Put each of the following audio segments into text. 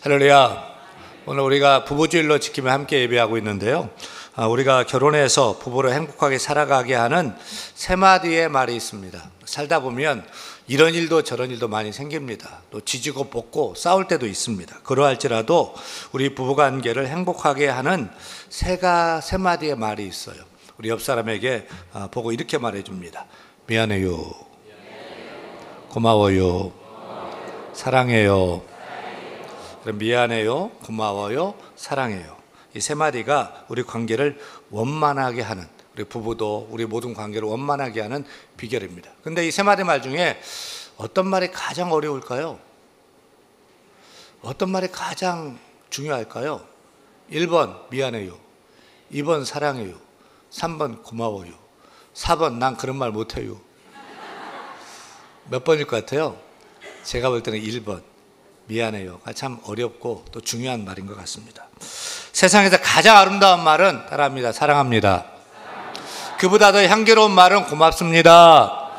할렐루야. 오늘 우리가 부부주일로 지키며 함께 예배하고 있는데요. 우리가 결혼해서 부부로 행복하게 살아가게 하는 세 마디의 말이 있습니다. 살다 보면 이런 일도 저런 일도 많이 생깁니다. 또 지지고 볶고 싸울 때도 있습니다. 그러할지라도 우리 부부관계를 행복하게 하는 세 마디의 말이 있어요. 우리 옆 사람에게 보고 이렇게 말해줍니다. 미안해요. 고마워요. 사랑해요. 미안해요, 고마워요, 사랑해요. 이 세 마디가 우리 관계를 원만하게 하는, 우리 부부도 우리 모든 관계를 원만하게 하는 비결입니다. 근데 이 세 마디 말 중에 어떤 말이 가장 어려울까요? 어떤 말이 가장 중요할까요? 1번 미안해요, 2번 사랑해요, 3번 고마워요, 4번 난 그런 말 못해요. 몇 번일 것 같아요? 제가 볼 때는 1번 미안해요가 참 어렵고 또 중요한 말인 것 같습니다. 세상에서 가장 아름다운 말은 따라합니다. 사랑합니다. 그보다 더 향기로운 말은 고맙습니다.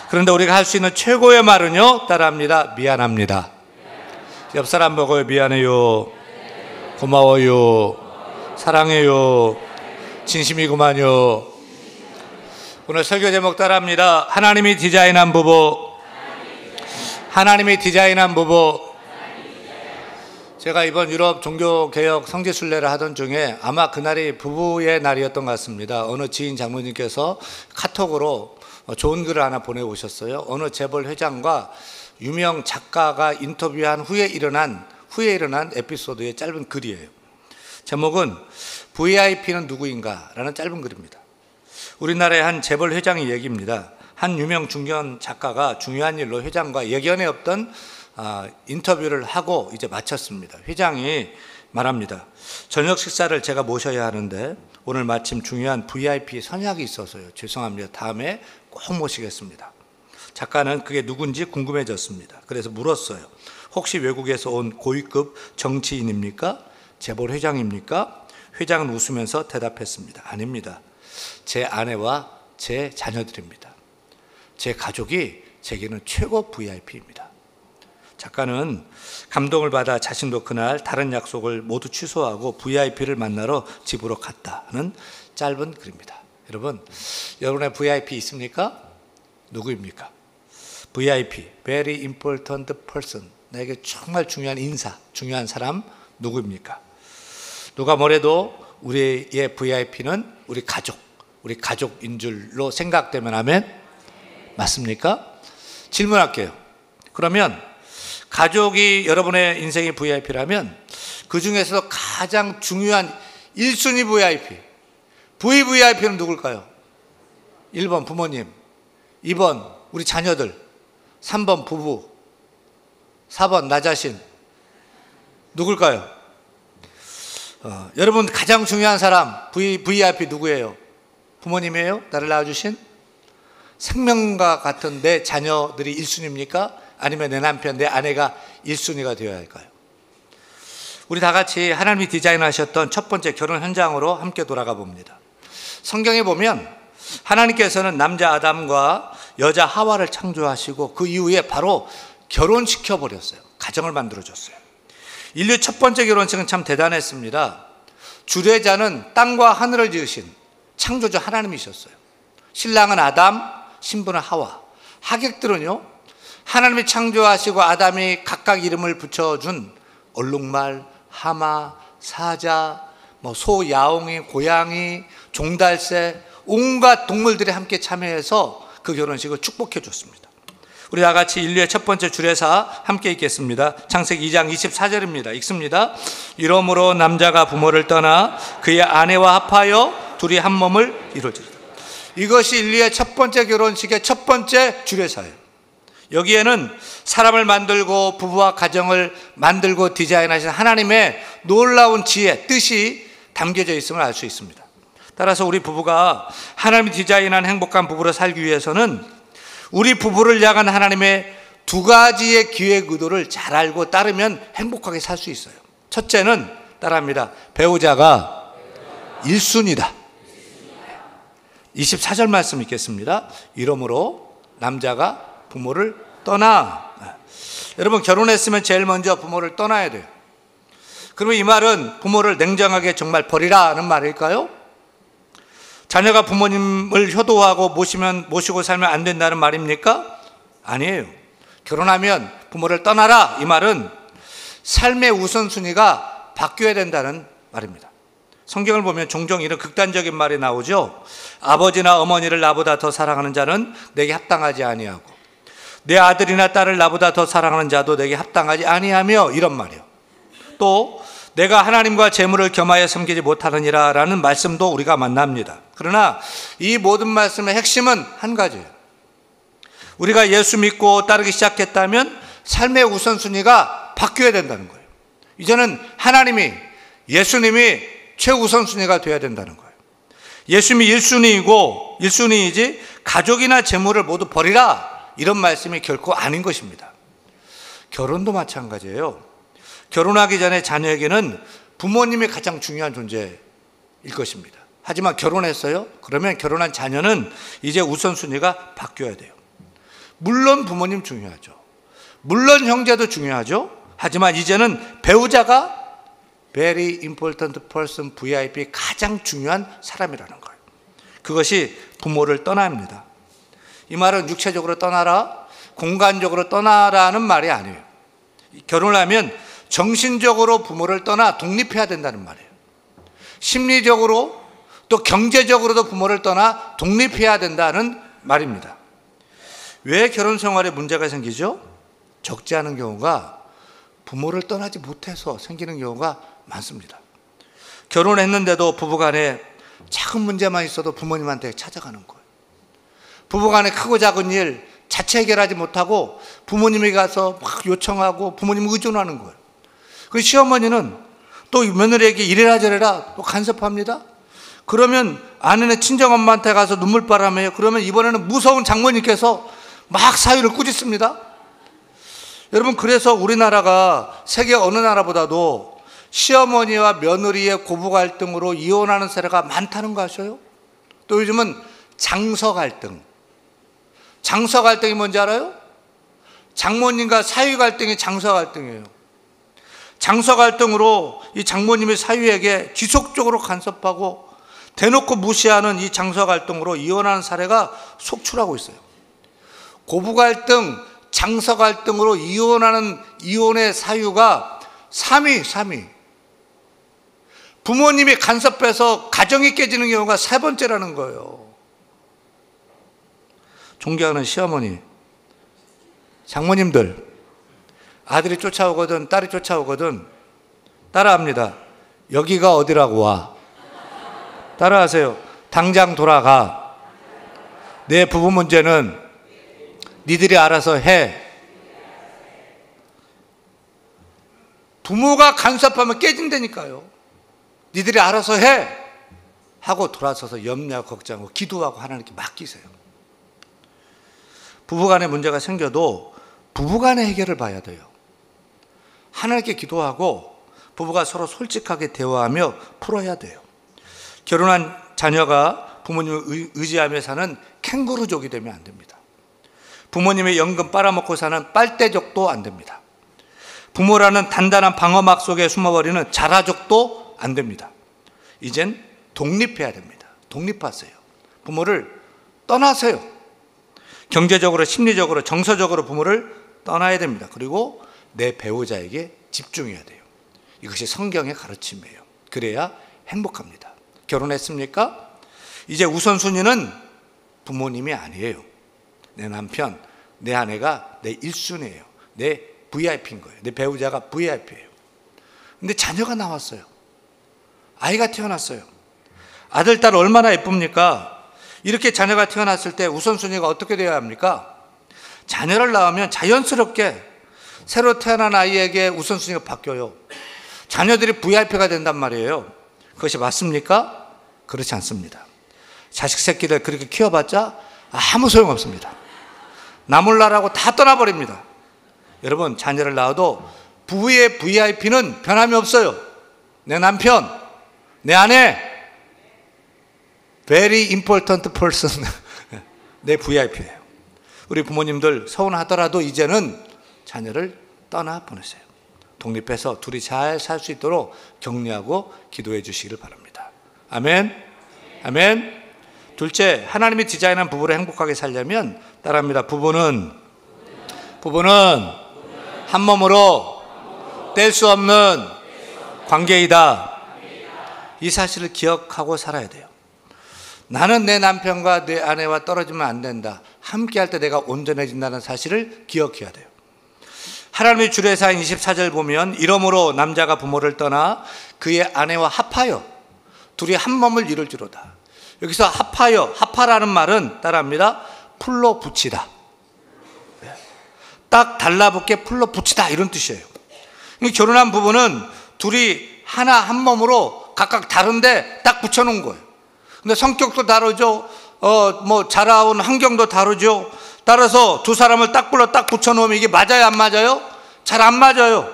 그런데 우리가 할 수 있는 최고의 말은요, 따라합니다. 미안합니다. 옆 사람 보고 미안해요, 고마워요, 사랑해요, 진심이구만요. 오늘 설교 제목 따라합니다. 하나님이 디자인한 부부. 하나님이 디자인한 부부. 제가 이번 유럽 종교개혁 성지순례를 하던 중에 아마 그날이 부부의 날이었던 것 같습니다. 어느 지인 장모님께서 카톡으로 좋은 글을 하나 보내오셨어요. 어느 재벌 회장과 유명 작가가 인터뷰한 후에 일어난 에피소드의 짧은 글이에요. 제목은 VIP는 누구인가? 라는 짧은 글입니다. 우리나라의 한 재벌 회장의 얘기입니다. 한 유명 중견 작가가 중요한 일로 회장과 예견에 없던 인터뷰를 하고 이제 마쳤습니다. 회장이 말합니다. 저녁 식사를 제가 모셔야 하는데 오늘 마침 중요한 VIP 선약이 있어서요. 죄송합니다. 다음에 꼭 모시겠습니다. 작가는 그게 누군지 궁금해졌습니다. 그래서 물었어요. 혹시 외국에서 온 고위급 정치인입니까? 재벌 회장입니까? 회장은 웃으면서 대답했습니다. 아닙니다. 제 아내와 제 자녀들입니다. 제 가족이 제게는 최고 VIP입니다. 작가는 감동을 받아 자신도 그날 다른 약속을 모두 취소하고 VIP를 만나러 집으로 갔다는 짧은 글입니다. 여러분의 VIP 있습니까? 누구입니까? VIP, very important person. 나에게 정말 중요한 인사, 중요한 사람 누구입니까? 누가 뭐래도 우리의 VIP는 우리 가족인 줄로 생각되면 하면 맞습니까? 질문할게요. 그러면 가족이 여러분의 인생의 VIP라면 그 중에서 가장 중요한 1순위 VIP, VVIP는 누굴까요? 1번 부모님, 2번 우리 자녀들, 3번 부부, 4번 나 자신. 누굴까요? 여러분 가장 중요한 사람 VIP 누구예요? 부모님이에요? 나를 낳아주신? 생명과 같은 내 자녀들이 1순위입니까? 아니면 내 남편, 내 아내가 1순위가 되어야 할까요? 우리 다 같이 하나님이 디자인하셨던 첫 번째 결혼 현장으로 함께 돌아가 봅니다. 성경에 보면 하나님께서는 남자 아담과 여자 하와를 창조하시고 그 이후에 바로 결혼시켜 버렸어요. 가정을 만들어줬어요. 인류 첫 번째 결혼식은 참 대단했습니다. 주례자는 땅과 하늘을 지으신 창조주 하나님이셨어요. 신랑은 아담, 신부는 하와. 하객들은요, 하나님이 창조하시고 아담이 각각 이름을 붙여준 얼룩말, 하마, 사자, 소, 야옹이, 고양이, 종달새, 온갖 동물들이 함께 참여해서 그 결혼식을 축복해 줬습니다. 우리 다 같이 인류의 첫 번째 주례사 함께 읽겠습니다. 창세기 2장 24절입니다. 읽습니다. 이러므로 남자가 부모를 떠나 그의 아내와 합하여 둘이 한 몸을 이루어지리라. 이것이 인류의 첫 번째 결혼식의 첫 번째 주례사예요. 여기에는 사람을 만들고 부부와 가정을 만들고 디자인하신 하나님의 놀라운 지혜, 뜻이 담겨져 있음을 알 수 있습니다. 따라서 우리 부부가 하나님이 디자인한 행복한 부부로 살기 위해서는 우리 부부를 향한 하나님의 두 가지의 기획 의도를 잘 알고 따르면 행복하게 살 수 있어요. 첫째는 따라합니다. 배우자가 1순위다. 24절 말씀 읽겠습니다. 이러므로 남자가 부모를 떠나. 여러분, 결혼했으면 제일 먼저 부모를 떠나야 돼요. 그러면 이 말은 부모를 냉정하게 정말 버리라는 말일까요? 자녀가 부모님을 효도하고 모시고 살면 안 된다는 말입니까? 아니에요. 결혼하면 부모를 떠나라, 이 말은 삶의 우선순위가 바뀌어야 된다는 말입니다. 성경을 보면 종종 이런 극단적인 말이 나오죠. 아버지나 어머니를 나보다 더 사랑하는 자는 내게 합당하지 아니하고 내 아들이나 딸을 나보다 더 사랑하는 자도 내게 합당하지 아니하며, 이런 말이요. 또 내가 하나님과 재물을 겸하여 섬기지 못하느니라 라는 말씀도 우리가 만납니다. 그러나 이 모든 말씀의 핵심은 한 가지예요. 우리가 예수 믿고 따르기 시작했다면 삶의 우선순위가 바뀌어야 된다는 거예요. 이제는 하나님이, 예수님이 최우선순위가 되어야 된다는 거예요. 예수님이 1순위이지 가족이나 재물을 모두 버리라, 이런 말씀이 결코 아닌 것입니다. 결혼도 마찬가지예요. 결혼하기 전에 자녀에게는 부모님이 가장 중요한 존재일 것입니다. 하지만 결혼했어요? 그러면 결혼한 자녀는 이제 우선순위가 바뀌어야 돼요. 물론 부모님 중요하죠. 물론 형제도 중요하죠. 하지만 이제는 배우자가 very important person, VIP, 가장 중요한 사람이라는 거예요. 그것이 부모를 떠나야 합니다. 이 말은 육체적으로 떠나라, 공간적으로 떠나라는 말이 아니에요. 결혼을 하면 정신적으로 부모를 떠나 독립해야 된다는 말이에요. 심리적으로 또 경제적으로도 부모를 떠나 독립해야 된다는 말입니다. 왜 결혼 생활에 문제가 생기죠? 적지 않은 경우가 부모를 떠나지 못해서 생기는 경우가 많습니다. 결혼했는데도 부부간에 작은 문제만 있어도 부모님한테 찾아가는 거예요. 부부간에 크고 작은 일 자체 해결하지 못하고 부모님에게 가서 막 요청하고 부모님 의존하는 거예요. 그 시어머니는 또 며느리에게 이래라 저래라 또 간섭합니다. 그러면 아내는 친정엄마한테 가서 눈물바람해요. 그러면 이번에는 무서운 장모님께서 막 사유를 꾸짖습니다. 여러분, 그래서 우리나라가 세계 어느 나라보다도 시어머니와 며느리의 고부 갈등으로 이혼하는 사례가 많다는 거 아셔요? 또 요즘은 장서 갈등. 장서 갈등이 뭔지 알아요? 장모님과 사위 갈등이 장서 갈등이에요. 장서 갈등으로 이 장모님의 사위에게 지속적으로 간섭하고 대놓고 무시하는 이 장서 갈등으로 이혼하는 사례가 속출하고 있어요. 고부 갈등, 장서 갈등으로 이혼하는 이혼의 사유가 3위. 부모님이 간섭해서 가정이 깨지는 경우가 3번째라는 거예요. 존경하는 시어머니, 장모님들, 아들이 쫓아오거든 딸이 쫓아오거든 따라합니다. 여기가 어디라고 와. 따라하세요. 당장 돌아가. 내 부부 문제는 니들이 알아서 해. 부모가 간섭하면 깨진다니까요. 니들이 알아서 해 하고 돌아서서 염려하고 걱정하고 기도하고 하나님께 맡기세요. 부부간에 문제가 생겨도 부부간의 해결을 봐야 돼요. 하나님께 기도하고 부부가 서로 솔직하게 대화하며 풀어야 돼요. 결혼한 자녀가 부모님을 의지하며 사는 캥거루족이 되면 안 됩니다. 부모님의 연금 빨아먹고 사는 빨대족도 안 됩니다. 부모라는 단단한 방어막 속에 숨어버리는 자라족도 안 됩니다. 이젠 독립해야 됩니다. 독립하세요. 부모를 떠나세요. 경제적으로, 심리적으로, 정서적으로 부모를 떠나야 됩니다. 그리고 내 배우자에게 집중해야 돼요. 이것이 성경의 가르침이에요. 그래야 행복합니다. 결혼했습니까? 이제 우선순위는 부모님이 아니에요. 내 남편, 내 아내가 내 1순위예요. 내 VIP인 거예요. 내 배우자가 VIP예요. 근데 자녀가 나왔어요. 아이가 태어났어요. 아들, 딸 얼마나 예쁩니까? 이렇게 자녀가 태어났을 때 우선순위가 어떻게 되어야 합니까? 자녀를 낳으면 자연스럽게 새로 태어난 아이에게 우선순위가 바뀌어요. 자녀들이 VIP가 된단 말이에요. 그것이 맞습니까? 그렇지 않습니다. 자식 새끼들 그렇게 키워봤자 아무 소용없습니다. 나몰라라고 다 떠나버립니다. 여러분, 자녀를 낳아도 부부의 VIP는 변함이 없어요. 내 남편, 내 아내, very important person, 내 VIP예요. 우리 부모님들 서운하더라도 이제는 자녀를 떠나보내세요. 독립해서 둘이 잘 살 수 있도록 격려하고 기도해 주시기를 바랍니다. 아멘. 아멘. 둘째, 하나님이 디자인한 부부를 행복하게 살려면 따라합니다. 부부는 한 몸으로 뗄 수 없는 관계이다. 이 사실을 기억하고 살아야 돼요. 나는 내 남편과 내 아내와 떨어지면 안 된다. 함께 할 때 내가 온전해진다는 사실을 기억해야 돼요. 하나님의 주례사인 24절 보면 이러므로 남자가 부모를 떠나 그의 아내와 합하여 둘이 한 몸을 이룰지로다. 여기서 합하여, 합하라는 말은 따라합니다. 풀로 붙이다. 딱 달라붙게 풀로 붙이다 이런 뜻이에요. 결혼한 부부는 둘이 하나 한 몸으로 각각 다른데 딱 붙여놓은 거예요. 근데 성격도 다르죠. 자라온 환경도 다르죠. 따라서 두 사람을 딱 불러 딱 붙여놓으면 이게 맞아요, 안 맞아요? 잘 안 맞아요.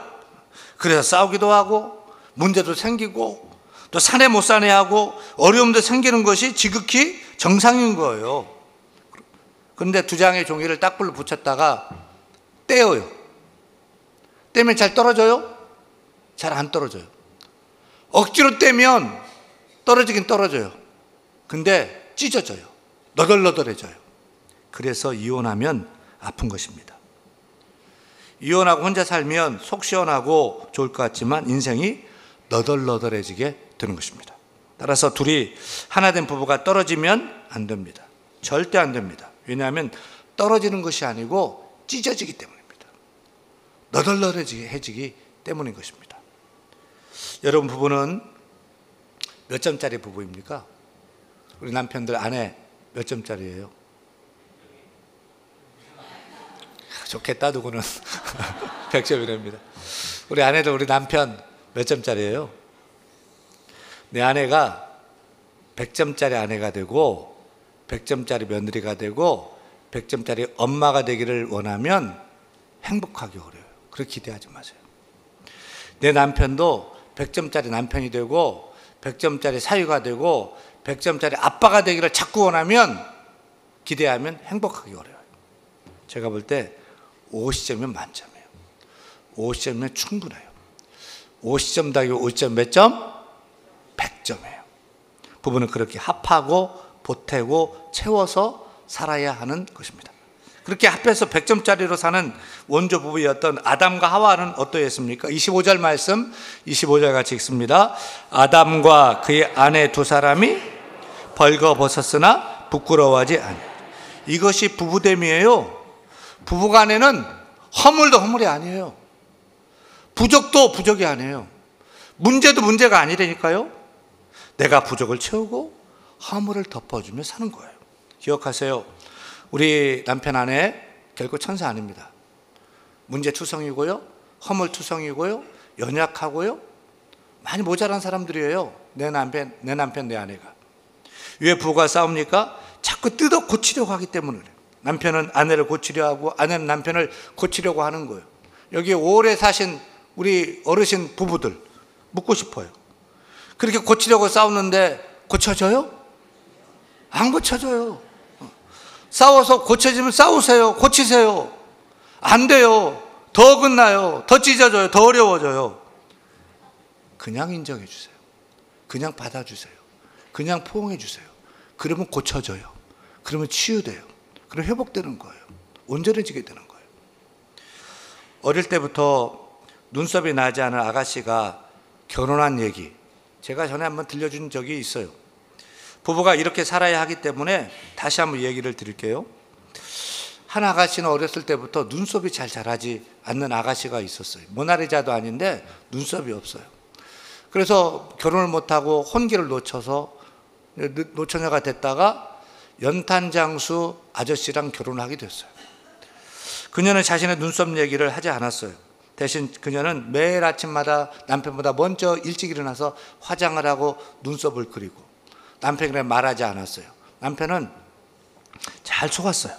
그래서 싸우기도 하고 문제도 생기고 또 사내 못 사내 하고 어려움도 생기는 것이 지극히 정상인 거예요. 그런데 두 장의 종이를 딱 불러 붙였다가 떼어요. 떼면 잘 떨어져요? 잘 안 떨어져요. 억지로 떼면 떨어지긴 떨어져요. 근데 찢어져요. 너덜너덜해져요. 그래서 이혼하면 아픈 것입니다. 이혼하고 혼자 살면 속 시원하고 좋을 것 같지만 인생이 너덜너덜해지게 되는 것입니다. 따라서 둘이 하나 된 부부가 떨어지면 안 됩니다. 절대 안 됩니다. 왜냐하면 떨어지는 것이 아니고 찢어지기 때문입니다. 너덜너덜해지기 때문인 것입니다. 여러분, 부부는 몇 점짜리 부부입니까? 우리 남편들 아내 몇 점짜리예요? 좋겠다, 누구는 100점이랍니다. 우리 아내들, 우리 남편 몇 점짜리예요? 내 아내가 100점짜리 아내가 되고 100점짜리 며느리가 되고 100점짜리 엄마가 되기를 원하면 행복하기 어려워요. 그렇게 기대하지 마세요. 내 남편도 100점짜리 남편이 되고 100점짜리 사위가 되고 100점짜리 아빠가 되기를 자꾸 원하면 기대하면 행복하기 어려워요. 제가 볼 때 50점이면 만점이에요. 50점이면 충분해요. 50점 더하기 50점 몇 점? 100점이에요. 부부는 그렇게 합하고 보태고 채워서 살아야 하는 것입니다. 그렇게 합해서 100점짜리로 사는 원조 부부였던 아담과 하와는 어떠했습니까? 25절 말씀, 25절 같이 읽습니다. 아담과 그의 아내 두 사람이 벌거벗었으나 부끄러워하지 않아요. 이것이 부부됨이에요. 부부간에는 허물도 허물이 아니에요. 부족도 부족이 아니에요. 문제도 문제가 아니라니까요. 내가 부족을 채우고 허물을 덮어주며 사는 거예요. 기억하세요. 우리 남편 아내 결코 천사 아닙니다. 문제투성이고요, 허물투성이고요, 연약하고요, 많이 모자란 사람들이에요. 내 남편, 내 아내가. 왜 부부가 싸웁니까? 자꾸 뜯어 고치려고 하기 때문에. 남편은 아내를 고치려 하고 아내는 남편을 고치려고 하는 거예요. 여기 오래 사신 우리 어르신 부부들 묻고 싶어요. 그렇게 고치려고 싸우는데 고쳐져요? 안 고쳐져요. 싸워서 고쳐지면 싸우세요. 고치세요. 안 돼요. 더 어긋나요. 더 찢어져요. 더 어려워져요. 그냥 인정해 주세요. 그냥 받아주세요. 그냥 포용해 주세요. 그러면 고쳐져요. 그러면 치유돼요. 그럼 회복되는 거예요. 온전해지게 되는 거예요. 어릴 때부터 눈썹이 나지 않은 아가씨가 결혼한 얘기, 제가 전에 한번 들려준 적이 있어요. 부부가 이렇게 살아야 하기 때문에 다시 한번 얘기를 드릴게요. 한 아가씨는 어렸을 때부터 눈썹이 잘 자라지 않는 아가씨가 있었어요. 모나리자도 아닌데 눈썹이 없어요. 그래서 결혼을 못하고 혼기를 놓쳐서 노처녀가 됐다가 연탄장수 아저씨랑 결혼을 하게 됐어요. 그녀는 자신의 눈썹 얘기를 하지 않았어요. 대신 그녀는 매일 아침마다 남편보다 먼저 일찍 일어나서 화장을 하고 눈썹을 그리고 남편이랑 말하지 않았어요. 남편은 잘 속았어요.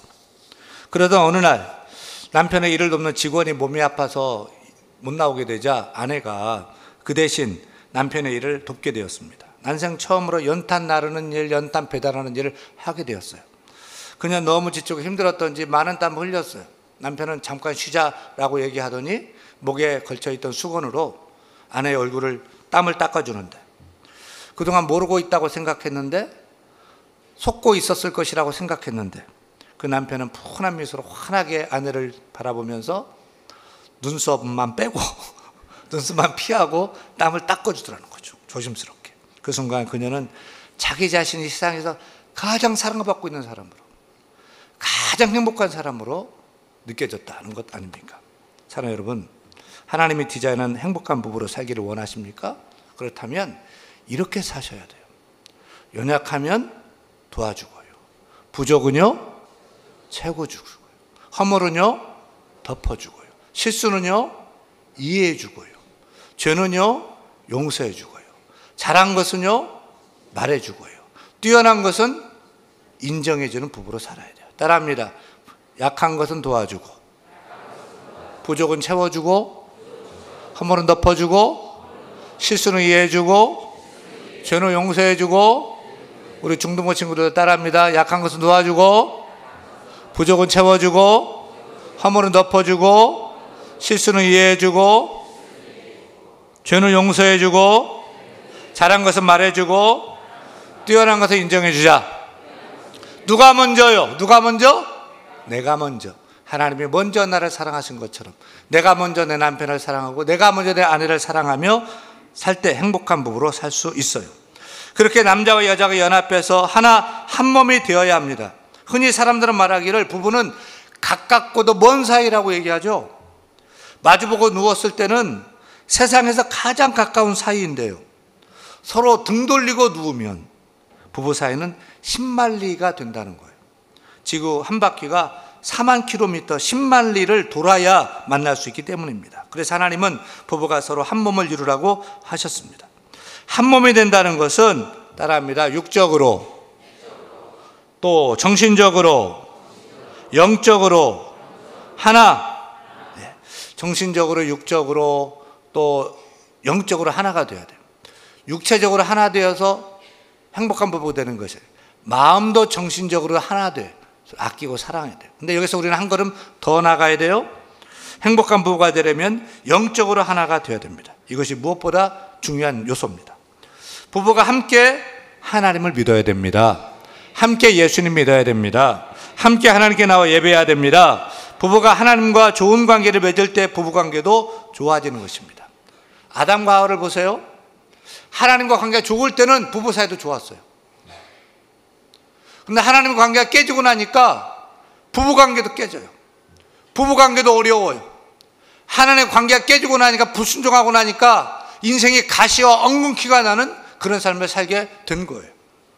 그러던 어느 날 남편의 일을 돕는 직원이 몸이 아파서 못 나오게 되자 아내가 그 대신 남편의 일을 돕게 되었습니다. 난생 처음으로 연탄 나르는 일, 연탄 배달하는 일을 하게 되었어요. 그냥 너무 지치고 힘들었던지 많은 땀을 흘렸어요. 남편은 잠깐 쉬자라고 얘기하더니 목에 걸쳐있던 수건으로 아내의 얼굴을 땀을 닦아주는데 그동안 모르고 있다고 생각했는데 속고 있었을 것이라고 생각했는데 그 남편은 푸근한 미소로 환하게 아내를 바라보면서 눈썹만 빼고 눈썹만 피하고 땀을 닦아주더라는 거죠. 조심스럽게. 그 순간 그녀는 자기 자신이 세상에서 가장 사랑받고 있는 사람으로, 가장 행복한 사람으로 느껴졌다는 것 아닙니까? 사랑하는 여러분, 하나님이 디자인한 행복한 부부로 살기를 원하십니까? 그렇다면 이렇게 사셔야 돼요. 연약하면 도와주고요, 부족은요 채워주고요, 허물은요 덮어주고요, 실수는요 이해해주고요, 죄는요 용서해주고요, 잘한 것은요 말해주고요, 뛰어난 것은 인정해주는 부부로 살아야 돼요. 따라합니다. 약한 것은 도와주고, 부족은 채워주고, 허물은 덮어주고, 실수는 이해해주고, 죄는 용서해주고. 우리 중등부 친구들 따라합니다. 약한 것은 도와주고, 부족은 채워주고, 허물은 덮어주고, 실수는 이해해주고, 죄는 용서해주고, 잘한 것은 말해주고, 뛰어난 것은 인정해주자. 누가 먼저요? 누가 먼저? 내가 먼저. 하나님이 먼저 나를 사랑하신 것처럼 내가 먼저 내 남편을 사랑하고 내가 먼저 내 아내를 사랑하며 살 때 행복한 부부로 살 수 있어요. 그렇게 남자와 여자가 연합해서 한 몸이 되어야 합니다. 흔히 사람들은 말하기를 부부는 가깝고도 먼 사이라고 얘기하죠. 마주보고 누웠을 때는 세상에서 가장 가까운 사이인데요, 서로 등 돌리고 누우면 부부 사이는 10만 리가 된다는 거예요. 지구 한 바퀴가 4만 킬로미터 10만 리를 돌아야 만날 수 있기 때문입니다. 그래서 하나님은 부부가 서로 한 몸을 이루라고 하셨습니다. 한 몸이 된다는 것은 따라합니다. 육적으로, 또 정신적으로, 영적으로 하나. 네. 정신적으로, 육적으로, 또 영적으로 하나가 되어야 돼요. 육체적으로 하나 되어서 행복한 부부가 되는 것이에요. 마음도 정신적으로 하나 돼요. 아끼고 사랑해야 돼요. 근데 여기서 우리는 한 걸음 더 나가야 돼요. 행복한 부부가 되려면 영적으로 하나가 되어야 됩니다. 이것이 무엇보다 중요한 요소입니다. 부부가 함께 하나님을 믿어야 됩니다. 함께 예수님 믿어야 됩니다. 함께 하나님께 나와 예배해야 됩니다. 부부가 하나님과 좋은 관계를 맺을 때 부부관계도 좋아지는 것입니다. 아담과 하와를 보세요. 하나님과 관계가 좋을 때는 부부 사이도 좋았어요. 근데 하나님과 관계가 깨지고 나니까 부부관계도 깨져요. 부부관계도 어려워요. 하나님의 관계가 깨지고 나니까, 불순종하고 나니까 인생이 가시와 엉겅퀴가 나는 그런 삶을 살게 된 거예요.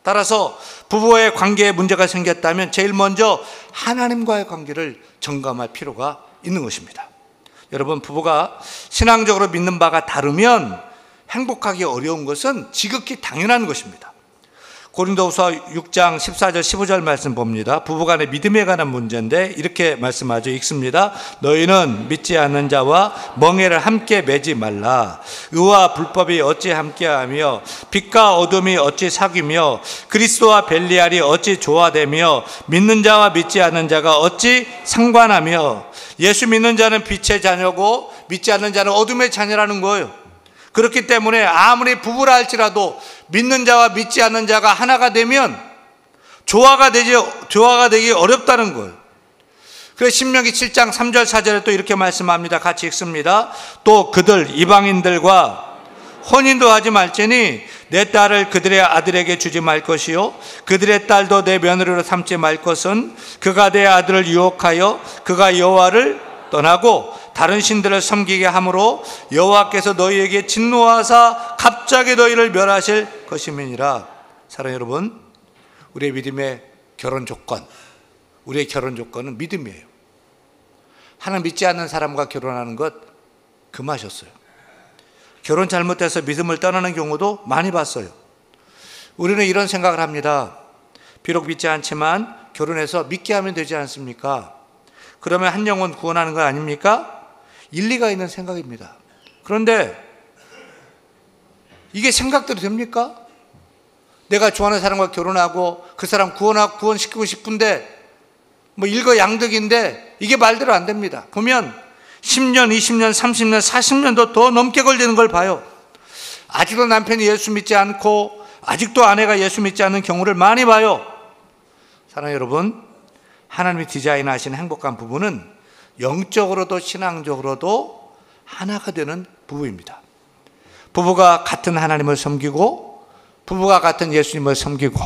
따라서 부부의 관계에 문제가 생겼다면 제일 먼저 하나님과의 관계를 점검할 필요가 있는 것입니다. 여러분, 부부가 신앙적으로 믿는 바가 다르면 행복하기 어려운 것은 지극히 당연한 것입니다. 고린도후서 6장 14절 15절 말씀 봅니다. 부부간의 믿음에 관한 문제인데 이렇게 말씀하죠. 읽습니다. 너희는 믿지 않는 자와 멍에를 함께 매지 말라. 의와 불법이 어찌 함께하며 빛과 어둠이 어찌 사귀며 그리스도와 벨리알이 어찌 조화되며 믿는 자와 믿지 않는 자가 어찌 상관하며. 예수 믿는 자는 빛의 자녀고 믿지 않는 자는 어둠의 자녀라는 거예요. 그렇기 때문에 아무리 부부라 할지라도 믿는 자와 믿지 않는 자가 하나가 되면 조화가 되기 어렵다는 거예요. 그래서 신명기 7장 3절 4절에 또 이렇게 말씀합니다. 같이 읽습니다. 또 그들 이방인들과 혼인도 하지 말지니 내 딸을 그들의 아들에게 주지 말 것이요 그들의 딸도 내 며느리로 삼지 말 것은 그가 내 아들을 유혹하여 그가 여호와를 떠나고 다른 신들을 섬기게 함으로 여호와께서 너희에게 진노하사 갑자기 너희를 멸하실 것임이니라. 사랑하는 여러분, 우리의 믿음의 결혼 조건, 우리의 결혼 조건은 믿음이에요. 하나님 믿지 않는 사람과 결혼하는 것 금하셨어요. 결혼 잘못해서 믿음을 떠나는 경우도 많이 봤어요. 우리는 이런 생각을 합니다. 비록 믿지 않지만 결혼해서 믿게 하면 되지 않습니까? 그러면 한 영혼 구원하는 거 아닙니까? 일리가 있는 생각입니다. 그런데 이게 생각대로 됩니까? 내가 좋아하는 사람과 결혼하고 그 사람 구원시키고 싶은데 뭐 일거양득인데 이게 말대로 안 됩니다. 보면 10년, 20년, 30년, 40년도 더 넘게 걸리는 걸 봐요. 아직도 남편이 예수 믿지 않고 아직도 아내가 예수 믿지 않는 경우를 많이 봐요. 사랑하는 여러분, 하나님이 디자인하신 행복한 부부는 영적으로도 신앙적으로도 하나가 되는 부부입니다. 부부가 같은 하나님을 섬기고, 부부가 같은 예수님을 섬기고,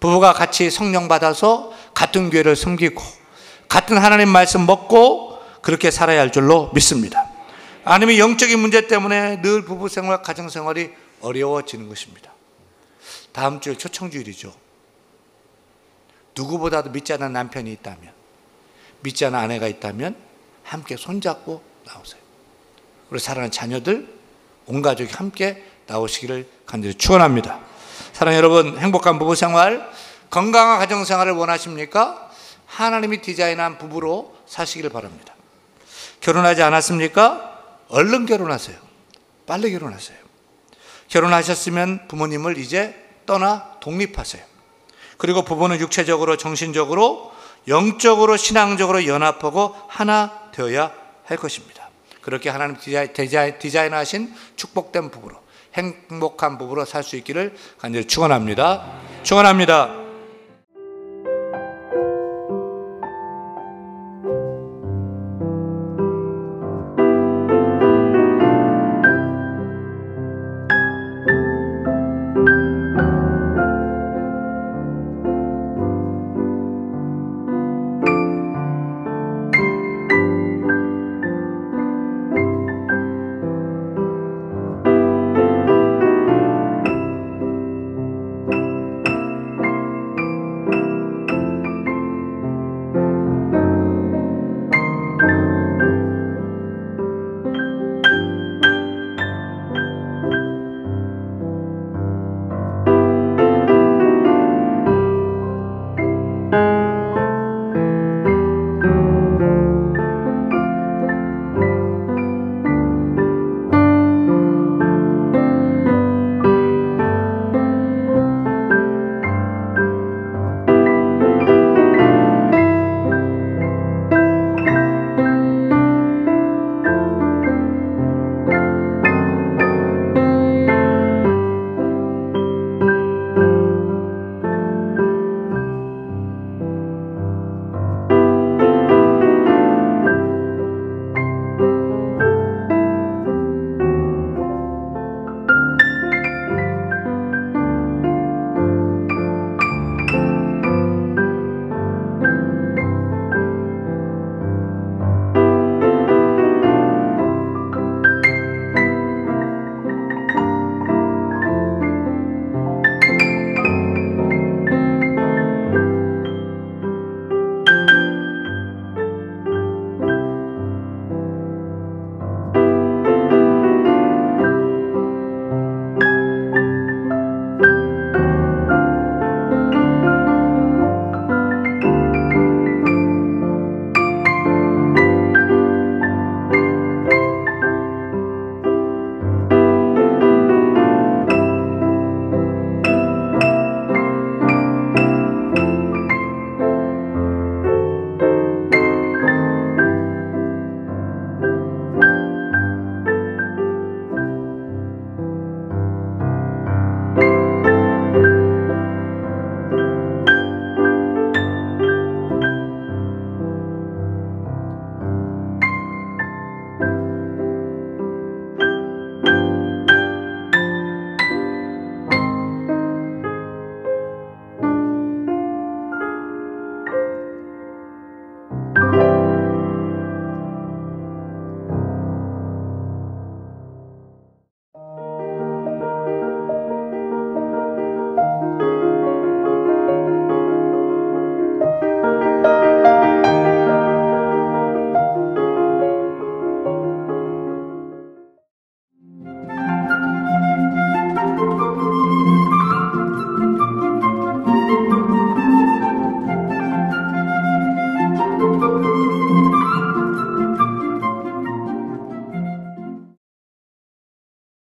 부부가 같이 성령 받아서 같은 교회를 섬기고, 같은 하나님 말씀 먹고 그렇게 살아야 할 줄로 믿습니다. 아니면 영적인 문제 때문에 늘 부부생활, 가정생활이 어려워지는 것입니다. 다음 주에 초청주일이죠. 누구보다도 믿지 않는 남편이 있다면, 믿지 않는 아내가 있다면 함께 손잡고 나오세요. 우리 사랑하는 자녀들, 온 가족이 함께 나오시기를 간절히 축원합니다. 사랑하는 여러분, 행복한 부부생활, 건강한 가정생활을 원하십니까? 하나님이 디자인한 부부로 사시기를 바랍니다. 결혼하지 않았습니까? 얼른 결혼하세요. 빨리 결혼하세요. 결혼하셨으면 부모님을 이제 떠나 독립하세요. 그리고 부부는 육체적으로, 정신적으로, 영적으로, 신앙적으로 연합하고 하나 되어야 할 것입니다. 그렇게 하나님 디자인하신 축복된 부부로, 행복한 부부로 살 수 있기를 간절히 축원합니다. 축원합니다.